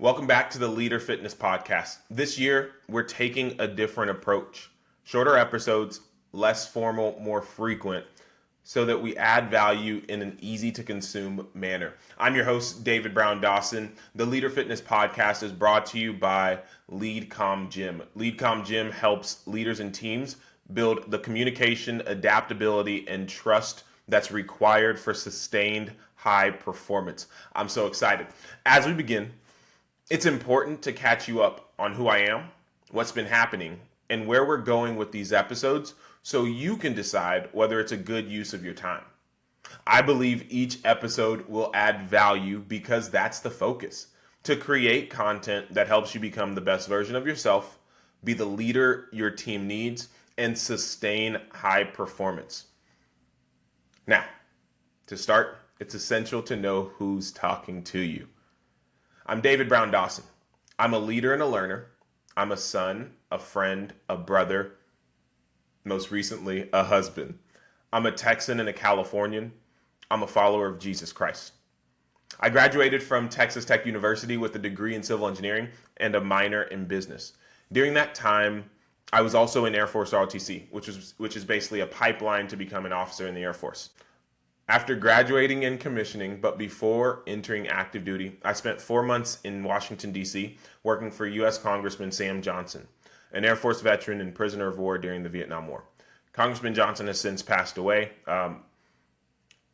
Welcome back to the Leader Fitness Podcast. This year, we're taking a different approach. Shorter episodes, less formal, more frequent, so that we add value in an easy to consume manner. I'm your host, David Brown Dawson. The Leader Fitness Podcast is brought to you by LeadComm Gym. LeadComm Gym helps leaders and teams build the communication, adaptability, and trust that's required for sustained high performance. I'm so excited. As we begin, it's important to catch you up on who I am, what's been happening, and where we're going with these episodes so you can decide whether it's a good use of your time. I believe each episode will add value because that's the focus. To create content that helps you become the best version of yourself, be the leader your team needs, and sustain high performance. Now, to start, it's essential to know who's talking to you. I'm David Brown Dawson. I'm a leader and a learner. I'm a son, a friend, a brother, most recently, a husband. I'm a Texan and a Californian. I'm a follower of Jesus Christ. I graduated from Texas Tech University with a degree in civil engineering and a minor in business. During that time, I was also in Air Force ROTC, which is basically a pipeline to become an officer in the Air Force. After graduating and commissioning, but before entering active duty, I spent 4 months in Washington, D.C., working for U.S. Congressman Sam Johnson, an Air Force veteran and prisoner of war during the Vietnam War. Congressman Johnson has since passed away.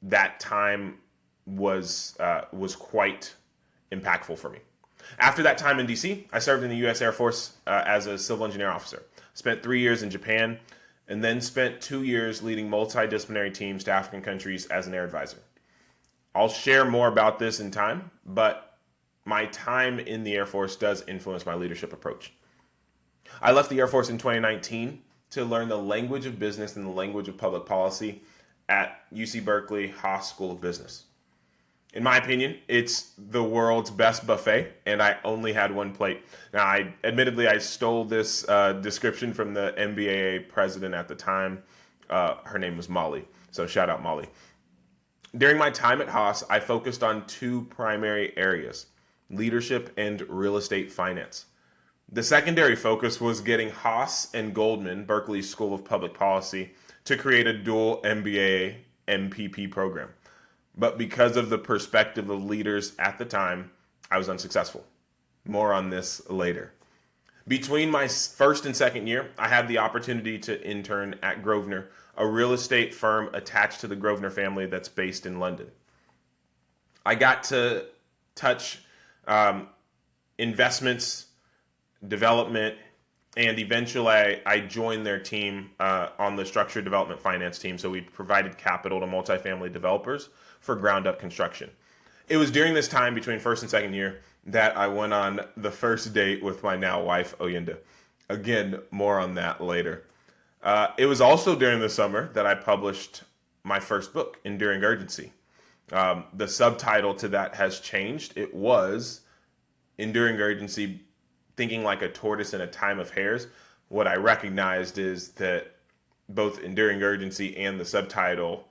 That time was quite impactful for me. After that time in D.C., I served in the U.S. Air Force as a civil engineer officer. Spent 3 years in Japan, and then spent 2 years leading multidisciplinary teams to African countries as an air advisor. I'll share more about this in time, but my time in the Air Force does influence my leadership approach. I left the Air Force in 2019 to learn the language of business and the language of public policy at UC Berkeley Haas School of Business. In my opinion, it's the world's best buffet, and I only had one plate. Now, I stole this description from the MBAA president at the time. Her name was Molly, so shout out Molly. During my time at Haas, I focused on two primary areas, leadership and real estate finance. The secondary focus was getting Haas and Goldman, Berkeley School of Public Policy, to create a dual MBA MPP program. But because of the perspective of leaders at the time, I was unsuccessful. More on this later. Between my first and second year, I had the opportunity to intern at Grosvenor, a real estate firm attached to the Grosvenor family that's based in London. I got to touch investments, development, and eventually I joined their team on the structured development finance team. So we provided capital to multifamily developers for ground up construction. It was during this time between first and second year that I went on the first date with my now wife, Oyinda. Again, more on that later. It was also during the summer that I published my first book, Enduring Urgency. The subtitle to that has changed. It was Enduring Urgency, Thinking Like a Tortoise in a Time of Hares. What I recognized is that both Enduring Urgency and the subtitle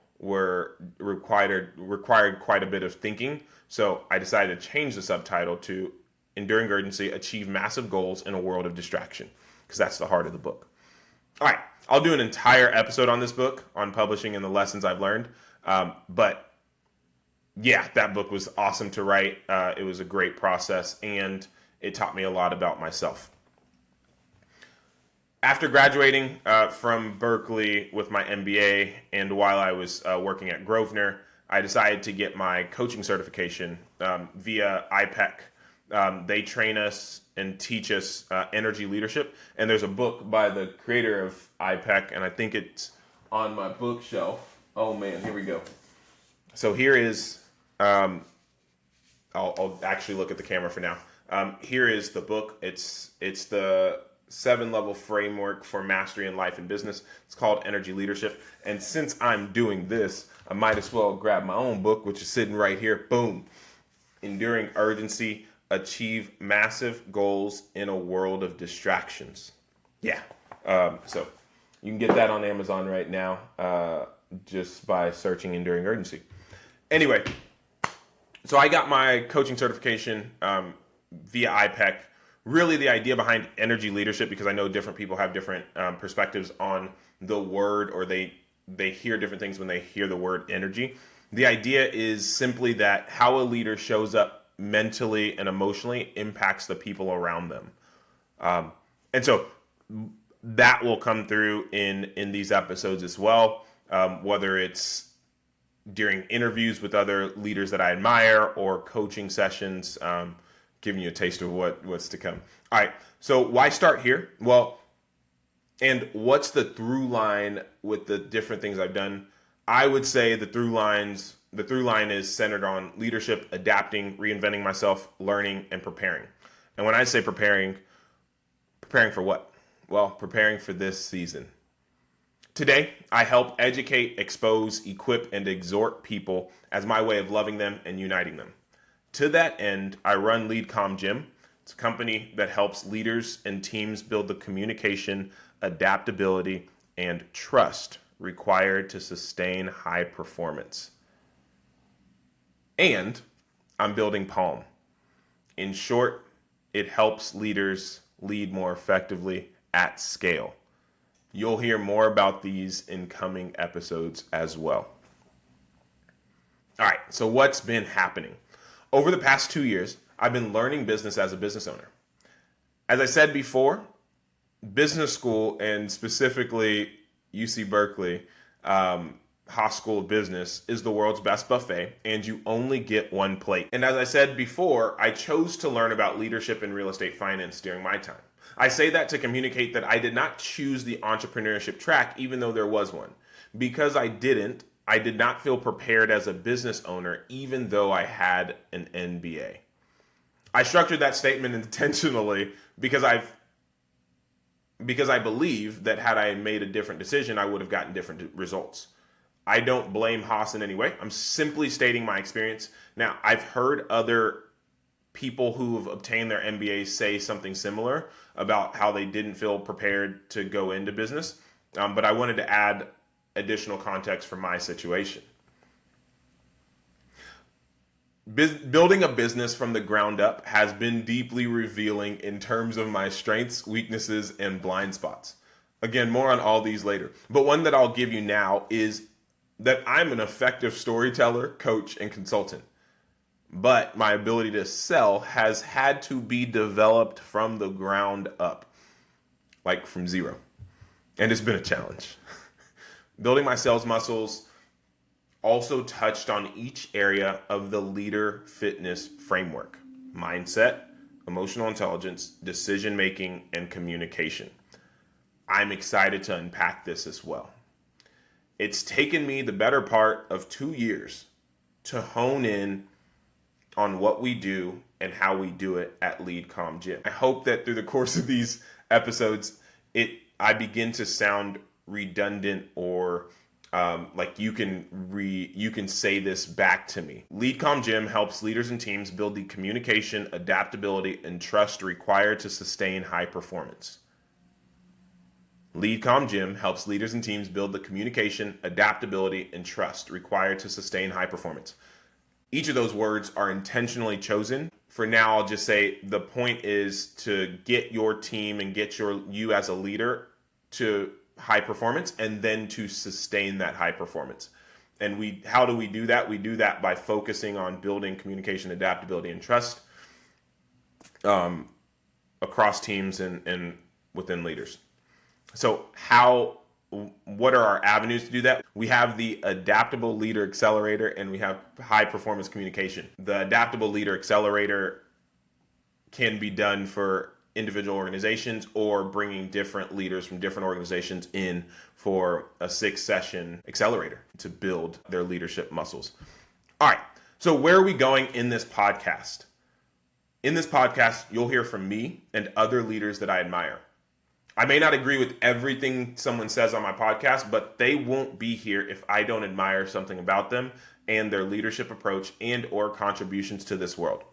required quite a bit of thinking. So I decided to change the subtitle to Enduring Urgency, Achieve Massive Goals in a World of Distraction, because that's the heart of the book. All right, I'll do an entire episode on this book, on publishing and the lessons I've learned. But yeah, that book was awesome to write. It was a great process, and it taught me a lot about myself. After graduating from Berkeley with my MBA, and while I was working at Grosvenor, I decided to get my coaching certification via IPEC. They train us and teach us energy leadership, and there's a book by the creator of IPEC, and I think it's on my bookshelf. Oh man, here we go. So here is, I'll actually look at the camera for now. Here is the book. It's the 7-level framework for mastery in life and business. It's called Energy Leadership. And since I'm doing this, I might as well grab my own book, which is sitting right here. Boom. Enduring Urgency, Achieve Massive Goals in a World of Distractions. Yeah. So you can get that on Amazon right now just by searching Enduring Urgency. Anyway, so I got my coaching certification via IPEC. Really the idea behind energy leadership, because I know different people have different perspectives on the word, or they hear different things when they hear the word energy. The idea is simply that how a leader shows up mentally and emotionally impacts the people around them. And so that will come through in these episodes as well, whether it's during interviews with other leaders that I admire or coaching sessions, giving you a taste of what's to come. All right, so why start here? Well, and what's the through line with the different things I've done? I would say the through line is centered on leadership, adapting, reinventing myself, learning, and preparing. And when I say preparing for what? Well, preparing for this season. Today, I help educate, expose, equip, and exhort people as my way of loving them and uniting them. To that end, I run LeadCom Gym. It's a company that helps leaders and teams build the communication, adaptability, and trust required to sustain high performance. And I'm building Palm. In short, it helps leaders lead more effectively at scale. You'll hear more about these in coming episodes as well. All right, so what's been happening? Over the past 2 years, I've been learning business as a business owner. As I said before, business school, and specifically UC Berkeley, Haas School of Business, is the world's best buffet, and you only get one plate. And as I said before, I chose to learn about leadership and real estate finance during my time. I say that to communicate that I did not choose the entrepreneurship track, even though there was one. Because I did not feel prepared as a business owner, even though I had an MBA. I structured that statement intentionally because I believe that had I made a different decision, I would have gotten different results. I don't blame Haas in any way. I'm simply stating my experience. Now, I've heard other people who have obtained their MBAs say something similar about how they didn't feel prepared to go into business, but I wanted to add additional context for my situation. Building a business from the ground up has been deeply revealing in terms of my strengths, weaknesses, and blind spots. Again, more on all these later. But one that I'll give you now is that I'm an effective storyteller, coach, and consultant. But my ability to sell has had to be developed from the ground up, like from zero. And it's been a challenge. Building my sales muscles also touched on each area of the leader fitness framework: mindset, emotional intelligence, decision-making, and communication. I'm excited to unpack this as well. It's taken me the better part of 2 years to hone in on what we do and how we do it at LeadCom Gym. I hope that through the course of these episodes, I begin to sound redundant or like you can say this back to me. LeadCom Gym helps leaders and teams build the communication, adaptability, and trust required to sustain high performance. LeadCom Gym helps leaders and teams build the communication, adaptability, and trust required to sustain high performance. Each of those words are intentionally chosen. For now, I'll just say the point is to get your team and get you as a leader to high performance, and then to sustain that high performance. And how do we do that? We do that by focusing on building communication, adaptability, and trust across teams and within leaders. So what are our avenues to do that? We have the Adaptable Leader Accelerator, and we have High Performance Communication. The Adaptable Leader Accelerator can be done for individual organizations or bringing different leaders from different organizations in for a 6-session accelerator to build their leadership muscles. All right, so where are we going in this podcast? In this podcast, you'll hear from me and other leaders that I admire. I may not agree with everything someone says on my podcast, but they won't be here if I don't admire something about them and their leadership approach and or contributions to this world.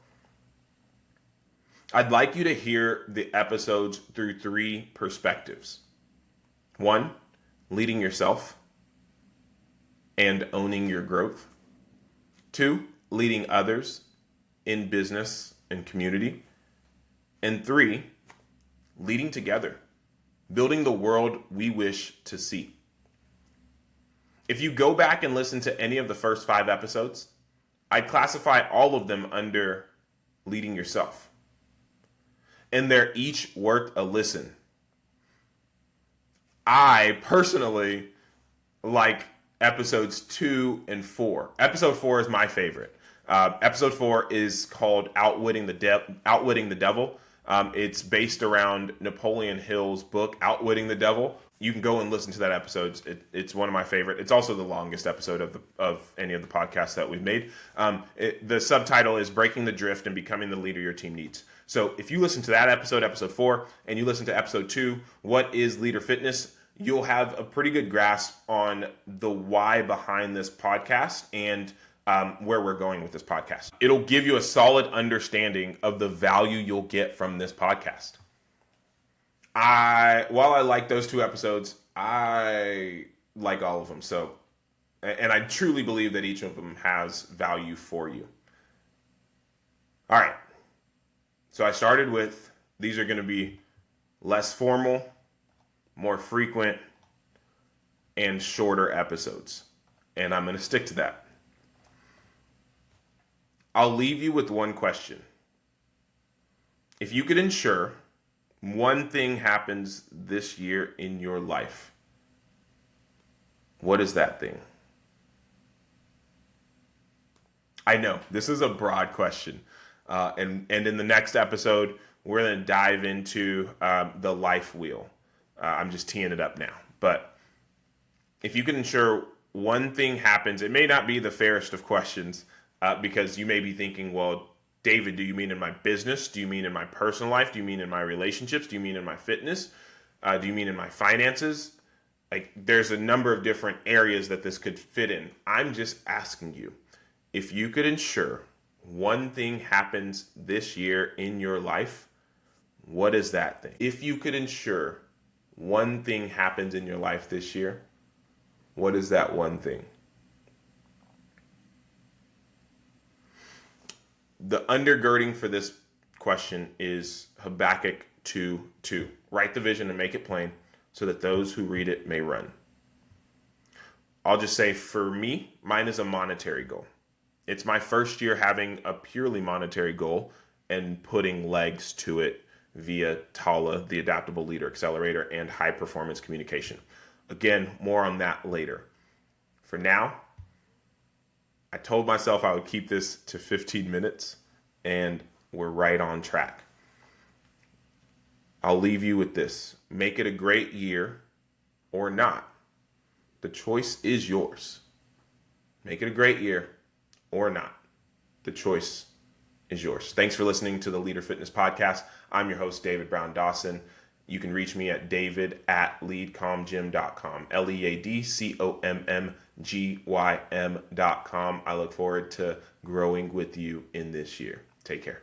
I'd like you to hear the episodes through 3 perspectives. 1, leading yourself and owning your growth. 2, leading others in business and community. And 3, leading together, building the world we wish to see. If you go back and listen to any of the first 5 episodes, I'd classify all of them under leading yourself. And they're each worth a listen. I personally like episodes 2 and 4. Episode 4 is my favorite. Episode 4 is called Outwitting the Devil. It's based around Napoleon Hill's book, Outwitting the Devil. You can go and listen to that episode. It's one of my favorite. It's also the longest episode of any of the podcasts that we've made. The subtitle is Breaking the Drift and Becoming the Leader Your Team Needs. So if you listen to that episode 4, and you listen to episode 2, What is Leader Fitness?, you'll have a pretty good grasp on the why behind this podcast and where we're going with this podcast. It'll give you a solid understanding of the value you'll get from this podcast. While I like those 2 episodes, I like all of them. So, and I truly believe that each of them has value for you. All right. So I started with, these are going to be less formal, more frequent, and shorter episodes. And I'm going to stick to that. I'll leave you with one question. If you could ensure one thing happens this year in your life, what is that thing? I know this is a broad question. And in the next episode, we're going to dive into the life wheel. I'm just teeing it up now. But if you can ensure one thing happens, it may not be the fairest of questions because you may be thinking, well, David, do you mean in my business? Do you mean in my personal life? Do you mean in my relationships? Do you mean in my fitness? Do you mean in my finances? Like, there's a number of different areas that this could fit in. I'm just asking you, if you could ensure one thing happens this year in your life, what is that thing? If you could ensure one thing happens in your life this year, what is that one thing? The undergirding for this question is Habakkuk 2:2. Write the vision and make it plain so that those who read it may run. I'll just say for me, mine is a monetary goal. It's my first year having a purely monetary goal and putting legs to it via TALA, the Adaptable Leader Accelerator, and high performance communication. Again, more on that later. For now, I told myself I would keep this to 15 minutes, and we're right on track. I'll leave you with this. Make it a great year or not. The choice is yours. Make it a great year or not. The choice is yours. Thanks for listening to the Leader Fitness Podcast. I'm your host, David Brown Dawson. You can reach me at david@leadcommgym.com, LEADCOMMGYM.com. I look forward to growing with you in this year. Take care.